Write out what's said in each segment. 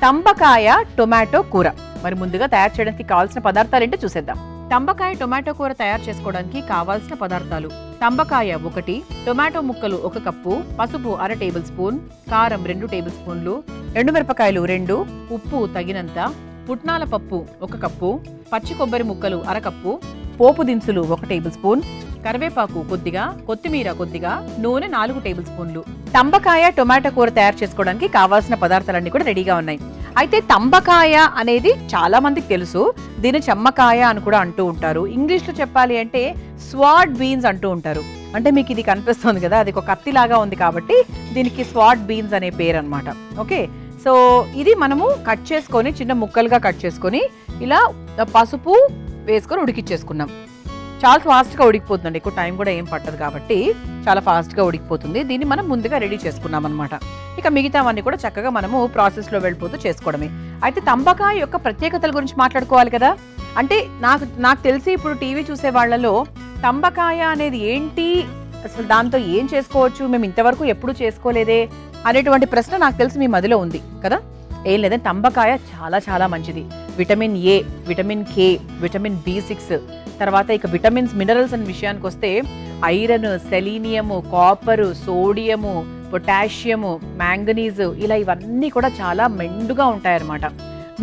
తంబకాయ tomato కూర. మరి ముందుగా తయారు చేయడానికి కావాల్సిన పదార్థాలు ఏంటో చూసేద్దాం. తంబకాయ టొమాటో కూర తయారు చేసుకోవడానికి కావాల్సిన పదార్థాలు: తంబకాయ 1, టొమాటో ముక్కలు 1 కప్పు, పసుపు 1/2 టేబుల్ స్పూన్, కారం 2 టేబుల్ స్పూన్లు, ఎండుమిరపకాయలు 2, ఉప్పు తగినంత, పుట్నాల పప్పు 1 కప్పు, పచ్చి కొబ్బరి ముక్కలు 1/2 కప్పు, పోపు దినుసులు 1 టేబుల్ స్పూన్, కరివేపాకు కొద్దిగా, కొత్తిమీర కొద్దిగా, నూనె 4 టేబుల్ స్పూన్లు. తంబకాయ టొమాటో కూర తయారు చేసుకోవడానికి కావాల్సిన పదార్థాలన్నీ కూడా రెడీగా ఉన్నాయి. అయితే తంబకాయ అనేది చాలా మందికి తెలుసు. దీన్ని చెమ్మకాయ అని కూడా అంటూ ఉంటారు. ఇంగ్లీష్లో చెప్పాలి అంటే స్వాట్ బీన్స్ అంటూ ఉంటారు. అంటే మీకు ఇది కనిపిస్తుంది కదా, అది ఒక కత్తిలాగా ఉంది కాబట్టి దీనికి స్వాట్ బీన్స్ అనే పేరు అనమాట. ఓకే, సో ఇది మనము కట్ చేసుకొని చిన్న ముక్కలుగా కట్ చేసుకొని ఇలా పసుపు వేసుకొని ఉడికిచ్చేసుకున్నాం. చాలా ఫాస్ట్గా ఉడికిపోతుందండి, ఎక్కువ టైం కూడా ఏం పట్టదు కాబట్టి చాలా ఫాస్ట్గా ఉడికిపోతుంది. దీన్ని మనం ముందుగా రెడీ చేసుకున్నాం అనమాట. ఇక మిగతావన్నీ కూడా చక్కగా మనము ప్రాసెస్లో వెళ్ళిపోతూ చేసుకోవడమే. అయితే తంబకాయ యొక్క ప్రత్యేకతల గురించి మాట్లాడుకోవాలి కదా. అంటే నాకు తెలిసి ఇప్పుడు టీవీ చూసే వాళ్ళలో తంబకాయ అనేది ఏంటి, అసలు దాంతో ఏం చేసుకోవచ్చు, మేము ఇంతవరకు ఎప్పుడు చేసుకోలేదే అనేటువంటి ప్రశ్న నాకు తెలిసి మీ మదిలో ఉంది కదా. ఏం లేదంటే తంబకాయ చాలా చాలా మంచిది. Vitamin A, vitamin K, vitamin B6, తర్వాత ఇక విటమిన్స్ మినరల్స్ అనే విషయానికి వస్తే iron, selenium, copper, sodium, potassium, manganese, ఇలా ఇవన్నీ కూడా చాలా మెండుగా ఉంటాయన్నమాట.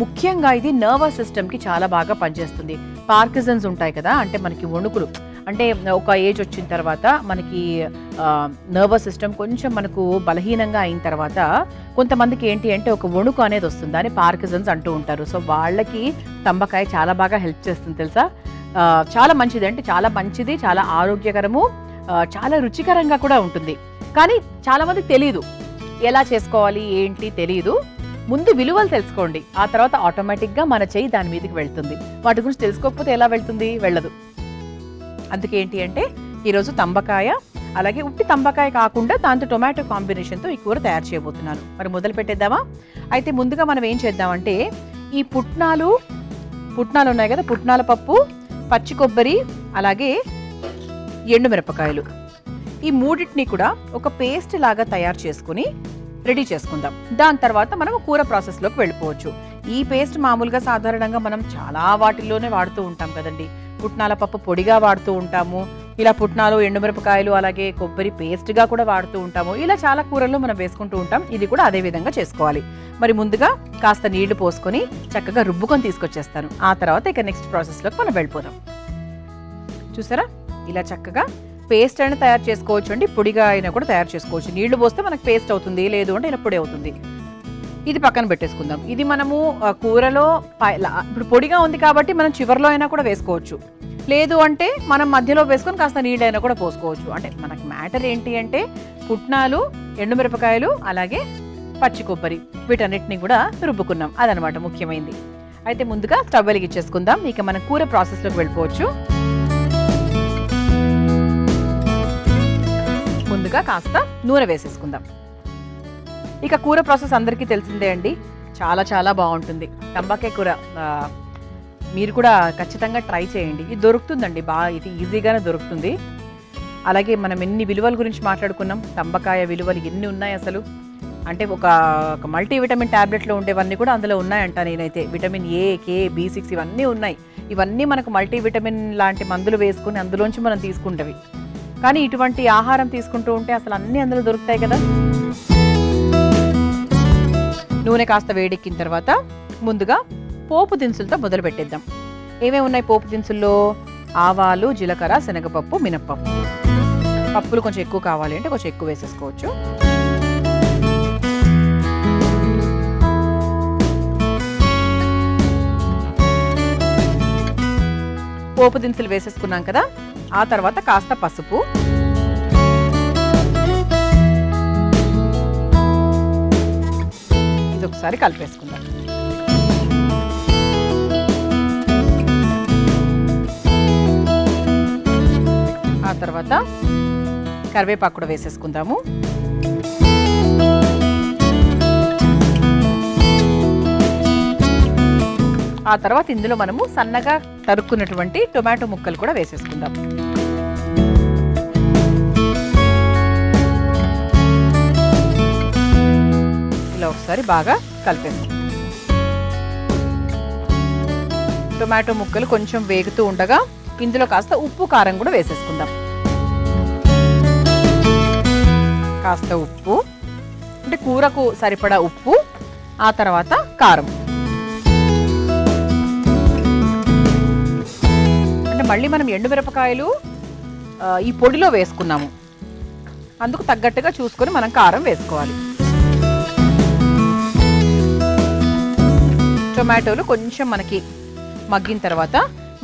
ముఖ్యంగా ఇది నర్వస్ సిస్టమ్కి చాలా బాగా పనిచేస్తుంది. పార్కిన్సన్స్ ఉంటాయి కదా, అంటే మనకి వణుకులు, అంటే ఒక ఏజ్ వచ్చిన తర్వాత మనకి నర్వస్ సిస్టమ్ కొంచెం మనకు బలహీనంగా అయిన తర్వాత కొంతమందికి ఏంటి అంటే ఒక వణుకు అనేది వస్తుంది, దాన్ని పార్కిన్సన్స్ అంటూ ఉంటారు. సో వాళ్ళకి తంబకాయ చాలా బాగా హెల్ప్ చేస్తుంది తెలుసా. చాలా మంచిది, అంటే చాలా మంచిది, చాలా ఆరోగ్యకరము, చాలా రుచికరంగా కూడా ఉంటుంది. కానీ చాలా మందికి తెలియదు ఎలా చేసుకోవాలి ఏంటి తెలియదు. ముందు విలువలు తెలుసుకోండి, ఆ తర్వాత ఆటోమేటిక్గా మన చెయ్యి దాని మీదకి వెళ్తుంది. వాటి గురించి తెలుసుకోకపోతే ఎలా వెళ్తుంది, వెళ్ళదు. అందుకే ఏంటి అంటే ఈరోజు తంబకాయ, అలాగే ఉట్టి తంబకాయ కాకుండా దాంతో టొమాటో కాంబినేషన్తో ఈ కూర తయారు చేయబోతున్నాను. మరి మొదలు పెట్టేద్దామా? అయితే ముందుగా మనం ఏం చేద్దామంటే ఈ పుట్నాలు ఉన్నాయి కదా, పుట్నాల పప్పు, పచ్చి కొబ్బరి, అలాగే ఎండుమిరపకాయలు, ఈ మూడింటిని కూడా ఒక పేస్ట్ లాగా తయారు చేసుకుని రెడీ చేసుకుందాం. దాని తర్వాత మనం కూర ప్రాసెస్లోకి వెళ్ళిపోవచ్చు. ఈ పేస్ట్ మామూలుగా సాధారణంగా మనం చాలా వాటిల్లోనే వాడుతూ ఉంటాం కదండి. పుట్నాల పప్పు పొడిగా వాడుతూ ఉంటాము, ఇలా పుట్నాలు, ఎండుమిరపకాయలు, అలాగే కొబ్బరి పేస్ట్గా కూడా వాడుతూ ఉంటాము. ఇలా చాలా కూరల్లో మనం వేసుకుంటూ ఉంటాం. ఇది కూడా అదే విధంగా చేసుకోవాలి. మరి ముందుగా కాస్త నీళ్లు పోసుకొని చక్కగా రుబ్బుకొని తీసుకొచ్చేస్తాను. ఆ తర్వాత ఇక నెక్స్ట్ ప్రాసెస్లోకి మనం వెళ్ళిపోదాం. చూసారా, ఇలా చక్కగా పేస్ట్ అయినా తయారు చేసుకోవచ్చు అండి, పొడిగా అయినా కూడా తయారు చేసుకోవచ్చు. నీళ్లు పోస్తే మనకు పేస్ట్ అవుతుంది, లేదు అంటే ఇలా పొడి అవుతుంది. ఇది పక్కన పెట్టేసుకుందాం. ఇది మనము కూరలో ఇప్పుడు పొడిగా ఉంది కాబట్టి మనం చివరిలో అయినా కూడా వేసుకోవచ్చు, లేదు అంటే మనం మధ్యలో వేసుకొని కాస్త నీళ్ళైనా కూడా పోసుకోవచ్చు. అంటే మనకు మ్యాటర్ ఏంటి అంటే పుట్నాలు, ఎండుమిరపకాయలు, అలాగే పచ్చి కొబ్బరి, వీటన్నిటిని కూడా రుబ్బుకున్నాం. అదనమాట ముఖ్యమైనది. అయితే ముందుగా స్టవ్ వెలిగించేసుకుందాం. ఇక మనం కూర ప్రాసెస్లోకి వెళ్ళిపోవచ్చు. ముందుగా కాస్త నూనె వేసేసుకుందాం. ఇక కూర ప్రాసెస్ అందరికీ తెలిసిందే అండి, చాలా చాలా బాగుంటుంది తంబకాయ కూర. మీరు కూడా ఖచ్చితంగా ట్రై చేయండి. ఇది దొరుకుతుందండి, బాగా ఇది ఈజీగానే దొరుకుతుంది. అలాగే మనం ఎన్ని విలువల గురించి మాట్లాడుకున్నాం, తంబకాయ విలువలు ఎన్ని ఉన్నాయి అసలు. అంటే ఒక మల్టీవిటమిన్ ట్యాబ్లెట్లో ఉండేవన్నీ కూడా అందులో ఉన్నాయంట. నేనైతే విటమిన్ ఏ, కే, B6 ఇవన్నీ ఉన్నాయి. ఇవన్నీ మనకు మల్టీవిటమిన్ లాంటి మందులు వేసుకుని అందులోంచి మనం తీసుకుంటవి. కానీ ఇటువంటి ఆహారం తీసుకుంటూ ఉంటే అసలు అన్నీ అందులో దొరుకుతాయి కదా. నూనె కాస్త వేడెక్కిన తర్వాత ముందుగా పోపు దినుసులతో మొదలు పెట్టేద్దాం. ఏమేమి ఉన్నాయి పోపు దినుసుల్లో? ఆవాలు, జీలకర్ర, శనగపప్పు, మినప్పప్పు. పప్పులు కొంచెం ఎక్కువ కావాలి అంటే కొంచెం ఎక్కువ వేసేసుకోవచ్చు. పోపు దినుసులు వేసేసుకున్నాం కదా, ఆ తర్వాత కాస్త పసుపు, ఇది ఒకసారి కలిపేసుకుందాం. ఆ తర్వాత కరివేపాకు కూడా వేసేసుకుందాము. ఆ తర్వాత ఇందులో మనము సన్నగా తరుక్కున్నటువంటి టొమాటో ముక్కలు కూడా వేసేసుకుందాం. ఇలా ఒకసారి బాగా కలిపేసుకుందాం. టొమాటో ముక్కలు కొంచెం వేగుతూ ఉండగా ఇందులో కాస్త ఉప్పు కారం కూడా వేసేసుకుందాం. కాస్త ఉప్పు అంటే కూరకు సరిపడా ఉప్పు, ఆ తర్వాత కారం. అంటే మళ్ళీ మనం ఎండుమిరపకాయలు ఈ పొడిలో వేసుకున్నాము, అందుకు తగ్గట్టుగా చూసుకొని మనం కారం వేసుకోవాలి. టొమాటోలు కొంచెం మనకి మగ్గిన తర్వాత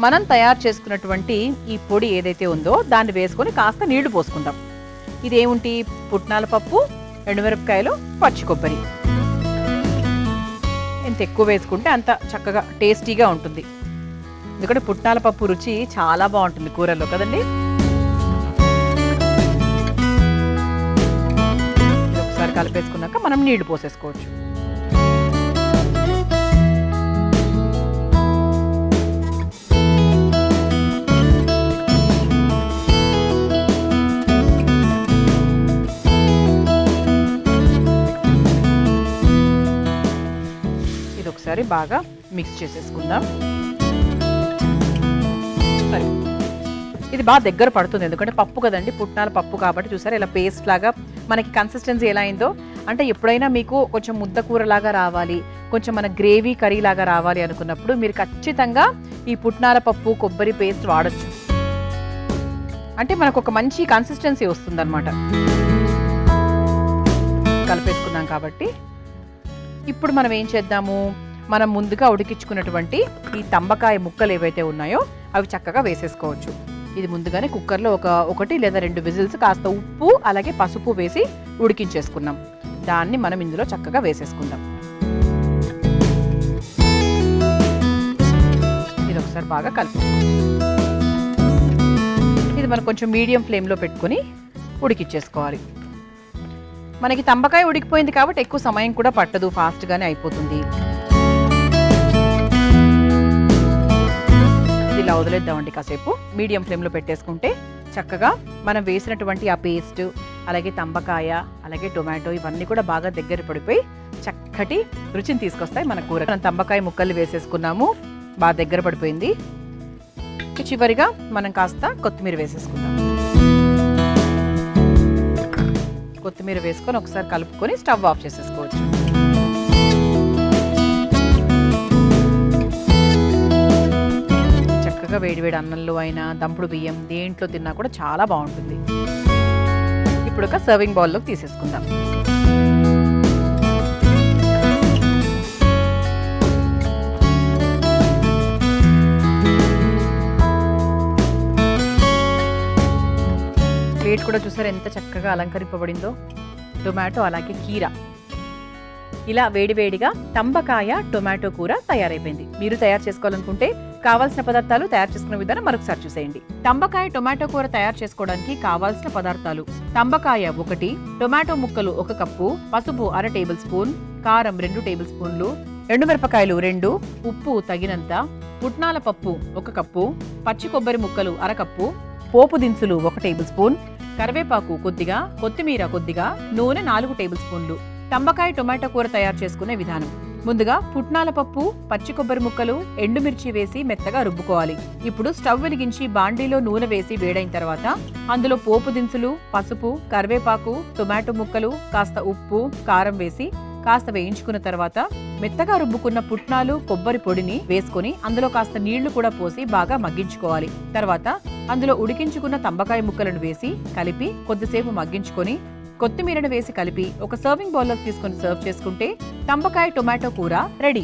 మనం తయారు చేసుకున్నటువంటి ఈ పొడి ఏదైతే ఉందో దాన్ని వేసుకొని కాస్త నీళ్లు పోసుకుందాం. ఇదేమిటి? పుట్నాల పప్పు, ఎండుమిరపకాయలు, పచ్చి కొబ్బరి. ఎంత ఎక్కువ వేసుకుంటే అంత చక్కగా టేస్టీగా ఉంటుంది. ఎందుకంటే పుట్నాల పప్పు రుచి చాలా బాగుంటుంది కూరల్లో కదండి. ఒకసారి కలిపేసుకున్నాక మనం నీళ్లు పోసేసుకోవచ్చు. ఒకసారి బాగా మిక్స్ చేసేసుకుందాం. సరే, ఇది బాగా దగ్గర పడుతుంది ఎందుకంటే పప్పు కదండి, పుట్నాల పప్పు కాబట్టి. చూసారా ఇలా పేస్ట్ లాగా మనకి కన్సిస్టెన్సీ ఎలా అయిందో. అంటే ఎప్పుడైనా మీకు కొంచెం ముద్ద కూర లాగా రావాలి, కొంచెం మన గ్రేవీ కర్రీ లాగా రావాలి అనుకున్నప్పుడు మీరు ఖచ్చితంగా ఈ పుట్నాల పప్పు కొబ్బరి పేస్ట్ వాడచ్చు. అంటే మనకు ఒక మంచి కన్సిస్టెన్సీ వస్తుంది అనమాట. కలిపేసుకున్నాం కాబట్టి ఇప్పుడు మనం ఏం చేద్దాము, మనం ముందుగా ఉడికించుకున్నటువంటి ఈ తంబకాయ ముక్కలు ఏవైతే ఉన్నాయో అవి చక్కగా వేసేసుకోవచ్చు. ఇది ముందుగానే కుక్కర్లో ఒకటి లేదా 2 విజిల్స్ కాస్త ఉప్పు అలాగే పసుపు వేసి ఉడికించేసుకున్నాం. దాన్ని మనం ఇందులో చక్కగా వేసేసుకుందాం. ఇది ఒకసారి బాగా కలిపేసుకుందాం. ఇది మనం కొంచెం మీడియం ఫ్లేమ్లో పెట్టుకొని ఉడికించేసుకోవాలి. మనకి తంబకాయ ఉడికిపోయింది కాబట్టి ఎక్కువ సమయం కూడా పట్టదు, ఫాస్ట్గానే అయిపోతుంది. ఇలా వదిలేద్దామండి కాసేపు. మీడియం ఫ్లేమ్లో పెట్టేసుకుంటే చక్కగా మనం వేసినటువంటి ఆ పేస్ట్ అలాగే తంబకాయ అలాగే టొమాటో ఇవన్నీ కూడా బాగా దగ్గర పడిపోయి చక్కటి రుచిని తీసుకొస్తాయి మన కూర. మనం తంబకాయ ముక్కలు వేసేసుకున్నాము, బాగా దగ్గర పడిపోయింది. చివరిగా మనం కాస్త కొత్తిమీర వేసేసుకుందాం. కొత్తిమీర వేసుకొని ఒకసారి కలుపుకొని స్టవ్ ఆఫ్ చేసేసుకోవచ్చు. చక్కగా వేడివేడి అన్నంలో అయినా దంపుడు బియ్యం దేంట్లో తిన్నా కూడా చాలా బాగుంటుంది. ఇప్పుడు ఒక సర్వింగ్ బౌల్లోకి తీసేసుకుందాం. ప్లేట్ కూడా చూసారు ఎంత చక్కగా అలంకరింపబడిందో. టొమాటో అలాగే కీర, ఇలా వేడివేడిగా తంబకాయ టొమాటో కూర తయారైపోయింది. మీరు తయారు చేసుకోవాలనుకుంటే కావాల్సిన పదార్థాలు, తయారు చేసుకునే విధానం మరొకసారి చూసేయండి. తంబకాయ టొమాటో కూర తయారు చేసుకోవడానికి కావాల్సిన పదార్థాలు: తంబకాయ 1, టొమాటో ముక్కలు 1 కప్పు, పసుపు 1/2 టేబుల్ స్పూన్, కారం 2 టేబుల్ స్పూన్లు, ఎండుమిరపకాయలు 2, ఉప్పు తగినంత, పుట్నాల పప్పు 1 కప్పు, పచ్చి కొబ్బరి ముక్కలు 1/2 కప్పు, పోపు దినుసులు 1 టేబుల్ స్పూన్, కరివేపాకు కొద్దిగా, కొత్తిమీర కొద్దిగా, నూనె 4 టేబుల్ స్పూన్లు. తంబకాయ టొమాటో కూర తయారు చేసుకునే విధానం: ముందుగా పుట్నాల పప్పు, పచ్చి కొబ్బరి ముక్కలు, ఎండుమిర్చి వేసి మెత్తగా రుబ్బుకోవాలి. ఇప్పుడు స్టవ్ వెలిగించి బాండీలో నూనె వేసి వేడైన తర్వాత అందులో పోపు దినుసులు, పసుపు, కరివేపాకు, టొమాటో ముక్కలు, కాస్త ఉప్పు, కారం వేసి కాస్త వేయించుకున్న తర్వాత మెత్తగా రుబ్బుకున్న పుట్నాలు, కొబ్బరి పొడిని వేసుకొని అందులో కాస్త నీళ్లు కూడా పోసి బాగా మగ్గించుకోవాలి. తర్వాత అందులో ఉడికించుకున్న తంబకాయ ముక్కలను వేసి కలిపి కొద్దిసేపు మగ్గించుకొని కొత్తిమీరను వేసి కలిపి ఒక సర్వింగ్ బౌల్లోకి తీసుకొని సర్వ్ చేసుకుంటే తంబకాయ టొమాటో కూర రెడీ.